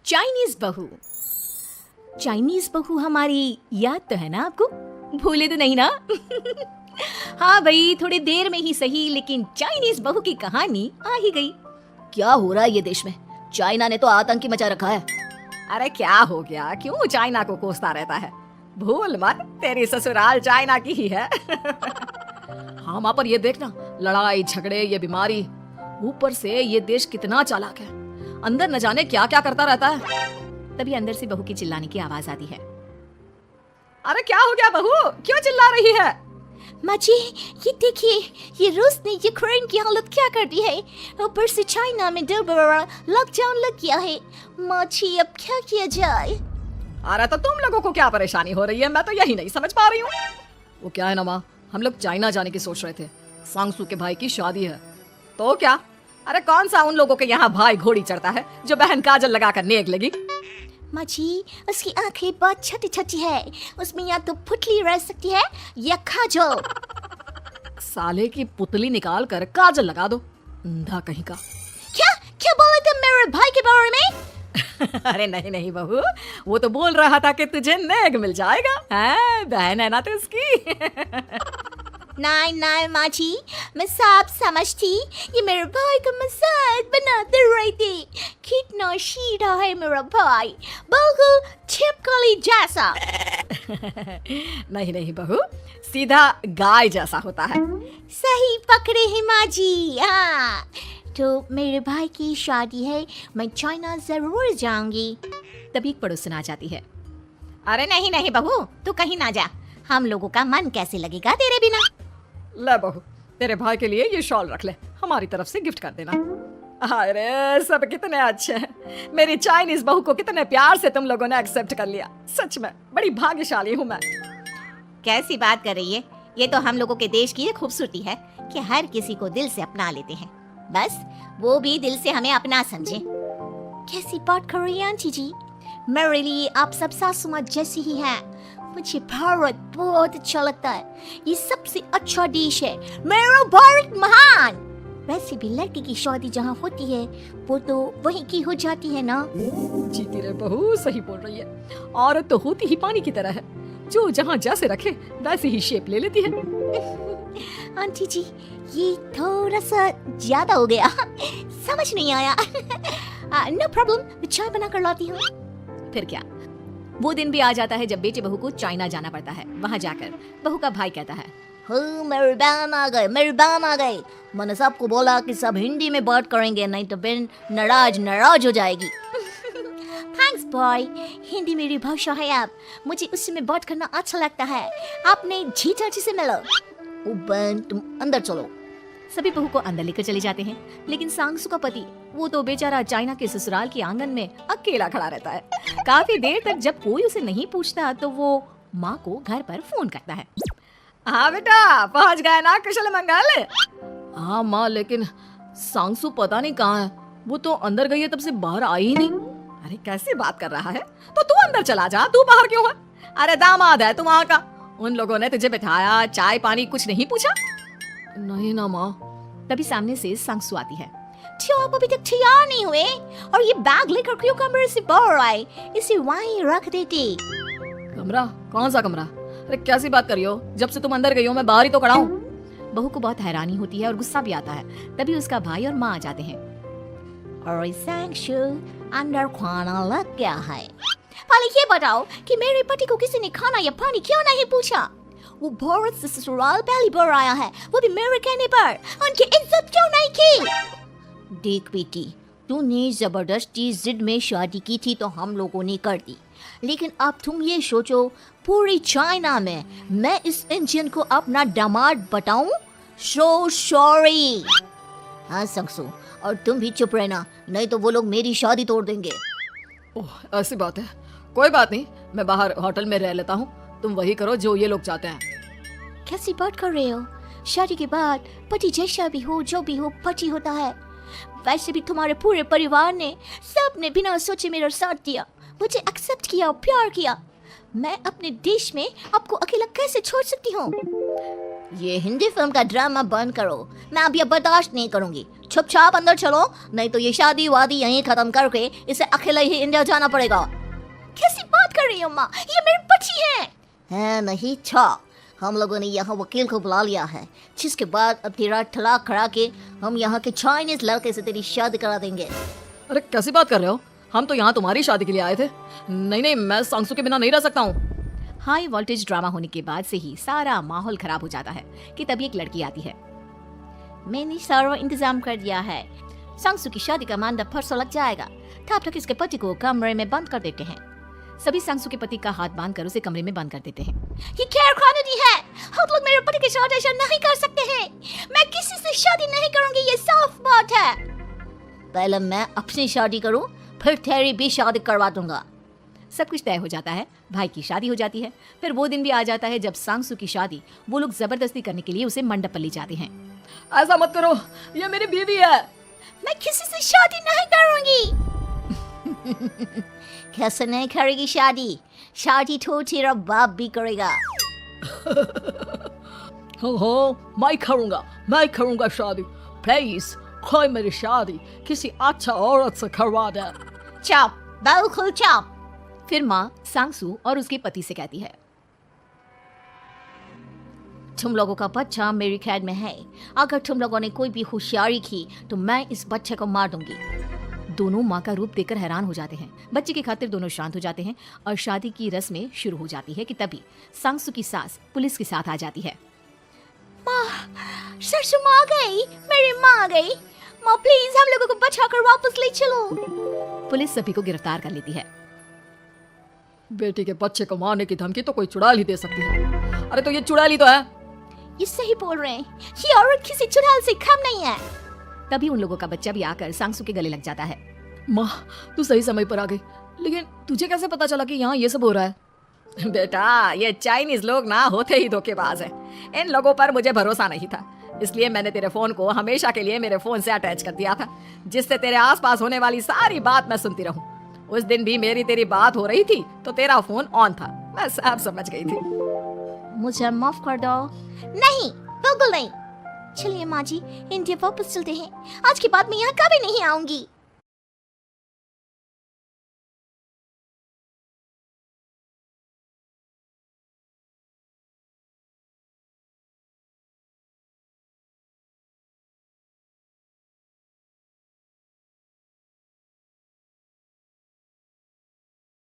Chinese बहू। Chinese बहू हमारी याद तो है ना आपको? भूले तो नहीं ना? हाँ भाई, थोड़ी देर में ही सही, लेकिन चाइनीज बहू की कहानी आ ही गई। क्या हो रहा है ये देश में? चाइना ने तो आतंक ही मचा रखा है। अरे क्या हो गया, क्यों चाइना को कोसता रहता है? भूल मत, तेरी ससुराल चाइना की ही है। हाँ माँ, पर ये देखना, लड़ाई झगड़े, ये बीमारी, ऊपर से ये देश कितना चालाक है, अंदर न जाने क्या क्या करता रहता है। तभी अंदर से बहू की चिल्लाने की आवाज आती है। अरे क्या हो गया बहू, क्यों चिल्ला रही है? माँ जी, ये देखिए, ये रूस ने यूक्रेन की हालत क्या कर दी है। ऊपर से चाइना में 2 बड़ा लॉकडाउन लग गया है। माँ जी, अब क्या किया जाए? अरे तो तुम लोगों को क्या परेशानी हो रही है, मैं तो यही नहीं समझ पा रही हूँ। वो क्या है ना माँ, हम लोग चाइना जाने की सोच रहे थे, सांगसू के भाई की शादी है। तो क्या? अरे कौन सा उन लोगों के यहाँ भाई घोड़ी चढ़ता है जो बहन काजल लगाकर नेक लगी? माँ जी, उसकी आंखें बहुत छोटी छोटी है, उसमें या तो पुतली रह सकती है या काजल। साले की पुतली निकाल कर काजल लगा दो, अंधा कहीं का। क्या क्या बोले तुम मेरे भाई के बारे में? अरे नहीं नहीं बहू, वो तो बोल रहा था कि तुझे नेक मिल जाएगा, बहन है ना तो उसकी। नहीं नहीं माँ जी, मैं सब समझती, ये मेरे भाई का मजाक बनाते रहती। कितना सीधा है मेरा भाई, बिल्कुल छिपकली जैसा। नहीं नहीं बहू, सीधा गाय जैसा होता है। सही पकड़े हैं माँ जी। हाँ, तो मेरे भाई की शादी है, मैं चाइना जरूर जाऊंगी। तभी एक पड़ोसन आ जाती है। अरे नहीं नहीं बहू, तू कहीं ना जा, हम लोगों का मन कैसे लगेगा तेरे बिना। ले बहू, तेरे भाई के लिए ये शॉल रख ले, हमारी तरफ से गिफ्ट कर देना। अरे सब कितने अच्छे हैं, मेरी चाइनीज बहू को कितने प्यार से तुम लोगों ने एक्सेप्ट कर लिया। सच में बड़ी भाग्यशाली हूँ मैं। कैसी बात कर रही है? ये तो हम लोगों के देश की खूबसूरती है कि हर किसी को दिल से अपना लेते हैं, बस वो भी दिल से हमें अपना समझे। कैसी बात कर रही हैं आंटी जी? मेरे लिए आप सब सासू माँ जैसी ही हैं। मुझे भारत बहुत अच्छा लगता है, ये सबसे अच्छा देश है, मेरा भारत महान। वैसे भी लड़की की शादी जहाँ होती है वो तो वहीं की हो जाती है ना। जीती रे बहू, सही बोल रही है। औरत तो होती ही पानी की तरह है, जो जहाँ जैसे रखे वैसे ही शेप ले लेती है। आंटी जी, ये थोड़ा सा ज्यादा हो गया, समझ नहीं आया। नो प्रॉब्लम, मैं चाय बना कर लाती हूँ। फिर क्या, वो दिन भी आ जाता है जब बेटे बहू को चाइना जाना पड़ता है। वहाँ जाकर बहू का भाई कहता है, मेरे बहन आ गए, मेरे बहन आ गए। मैंने सबको बोला कि सब हिंदी में बात करेंगे, नहीं तो बहन नाराज हो जाएगी। थैंक्स बॉय, हिंदी मेरी भाषा है। आप मुझे उसी में बात करना अच्छा लगता है। आपने जीजा जी से मिलो। ओ बहन, तुम अंदर चलो। सभी बहू को अंदर लेकर चले जाते हैं, लेकिन सांगसू का पति, वो तो बेचारा चाइना के ससुराल के आंगन में अकेला खड़ा रहता है। काफी देर तक जब कोई उसे नहीं पूछता तो वो माँ को घर पर फोन करता है। हाँ बेटा, पहुँच गए ना कुशल मंगल? हाँ माँ, लेकिन सांगसू पता नहीं कहाँ है, वो तो अंदर गई है तब से बाहर आई ही नहीं। अरे कैसे बात कर रहा है, तो तू अंदर चला जा, तू बाहर क्यों है? अरे दामाद है तू वहाँ का, उन लोगों ने तुझे बिठाया, चाय पानी कुछ नहीं पूछा? नहीं ना माँ। तभी सामने से सांगसू आती है। क्यों आप अभी तक तैयार नहीं हुए? और ये बैग लेकर क्यों कमरे से बाहर आए? इसे वहीं रख देती। कमरा? कौन सा कमरा? अरे कैसी बात कर रही हो, जब से तुम अंदर गई हो मैं बाहर ही तो खड़ा हूँ। बहू को बहुत हैरानी होती है और गुस्सा भी आता है। तभी उसका भाई और माँ आ जाते हैं। और सांगसू, अंदर खाना लग गया है। पहले ये बताओ कि मेरे पति को किसी ने खाना या पानी क्यों नहीं पूछा? वो भारत से ससुराल पहली बार आया है, वो भी मेरे कहने पर। उनकी इज्जत क्यों नहीं की? देख बेटी, तूने जबरदस्ती जिद में शादी की थी तो हम लोगों ने कर दी, लेकिन अब तुम ये सोचो, पूरी चाइना में मैं इस इंडियन को अपना दामाद बताऊं? So sorry. हाँ सांगसू, और तुम भी चुप रहना, नहीं तो वो लोग मेरी शादी तोड़ देंगे। ओह ऐसी बात है, कोई बात नहीं, मैं बाहर होटल में रह लेता हूँ, तुम वही करो जो ये लोग चाहते हैं। कैसी बात कर रहे हो? शादी के बाद पति जैसा भी हो, जो भी हो, पति होता है। वैसे भी तुम्हारे पूरे परिवार ने, सबने बिना सोचे मेरा साथ दिया, मुझे एक्सेप्ट किया और प्यार किया। मैं अपने देश में आपको अकेला कैसे छोड़ सकती हूँ? ये हिंदी फिल्म का ड्रामा बंद करो, मैं अब ये बर्दाश्त नहीं करूंगी। चुपचाप अंदर चलो, नहीं तो ये शादी वादी यहीं खत्म करके इसे अकेले ही इंडिया जाना पड़ेगा। कैसी बात कर रही हो माँ, ये मेरी बच्ची है नहीं छा। हम लोगों ने यहाँ वकील को बुला लिया है, जिसके बाद अब तेरा तलाक करा के हम यहाँ के चाइनीज लड़के से तेरी शादी करा देंगे। अरे कैसी बात कर रहे हो, हम तो यहाँ तुम्हारी शादी के लिए आए थे। नहीं, मैं सांसू के बिना नहीं रह सकता हूँ। हाई वोल्टेज ड्रामा होने के बाद से ही सारा माहौल खराब हो जाता है कि तभी एक लड़की आती है। मैंने सारा इंतजाम कर दिया है, सांसू की शादी का मंडप परसों लग जाएगा, तब तक इसके पति को कमरे में बंद कर देते हैं। सभी सांसू के पति का हाथ बांधकर उसे कमरे में बंद कर देते हैं। ये क्या कानूनी है, हम लोग मेरे पति के साथ ऐसा नहीं कर सकते हैं। मैं किसी से शादी नहीं करूंगी, ये साफ बात है। पहले मैं अपनी शादी करूं, फिर तेरी भी शादी करवा दूंगा। सब कुछ तय हो जाता है, भाई की शादी हो जाती है। फिर वो दिन भी आ जाता है जब सांसू की शादी वो लोग जबरदस्ती करने के लिए उसे मंडप पर ले जाते हैं। ऐसा मत करो, ये मेरी बीवी है। मैं किसी से शादी नहीं करूंगी। कैसे नहीं करेगी शादी? शादी तो तेरा बाप भी करेगा। हो, मैं करूंगा शादी। प्लीज कोई मेरी शादी किसी अच्छा औरत से करवा दे। चुप, बिल्कुल चुप। फिर माँ सांसू और उसके पति से कहती है, तुम लोगों का बच्चा मेरी कैद में है। अगर तुम लोगों ने कोई भी होशियारी की तो मैं इस बच्चे को मार दूंगी। दोनों माँ का रूप देखकर हैरान हो जाते हैं। बच्चे की खातिर दोनों शांत हो जाते हैं और शादी की रस्में शुरू हो जाती है कि तभी सांसू की सास पुलिस के साथ आ जाती है। माँ, सरसू माँ आ गई, मेरी माँ आ गई। माँ प्लीज हम लोगों को बचाकर वापस ले चलो। पुलिस सभी को गिरफ्तार कर लेती है। बेटी के बच्चे को मारने की धमकी तो कोई चुड़ैल ही दे सकती है। अरे तो ये चुड़ैल ही तो है। ये सही बोल रहे हैं, ये औरत किसी चुड़ैल से कम नहीं है। तभी उन लोगों का बच्चा भी आकर सांसू के गले लग जाता है। माँ, तू सही समय पर आ गई, लेकिन तुझे कैसे पता चला कि यहाँ ये सब हो रहा है? बेटा, ये चाइनीज लोग ना होते ही धोखेबाज हैं। इन लोगों पर मुझे भरोसा नहीं था, इसलिए मैंने तेरे फोन को हमेशा के लिए मेरे फोन से अटैच कर दिया था, जिससे तेरे आसपास होने वाली सारी बात मैं सुनती रहूं। उस दिन भी मेरी तेरी बात हो रही थी तो तेरा फोन ऑन था, मैं सब समझ गई थी। मुझे माफ कर दो। नहीं, बिल्कुल नहीं। चलिए माँ जी, इंडिया वापस चलते हैं। आज के बाद मैं यहाँ कभी नहीं आऊंगी।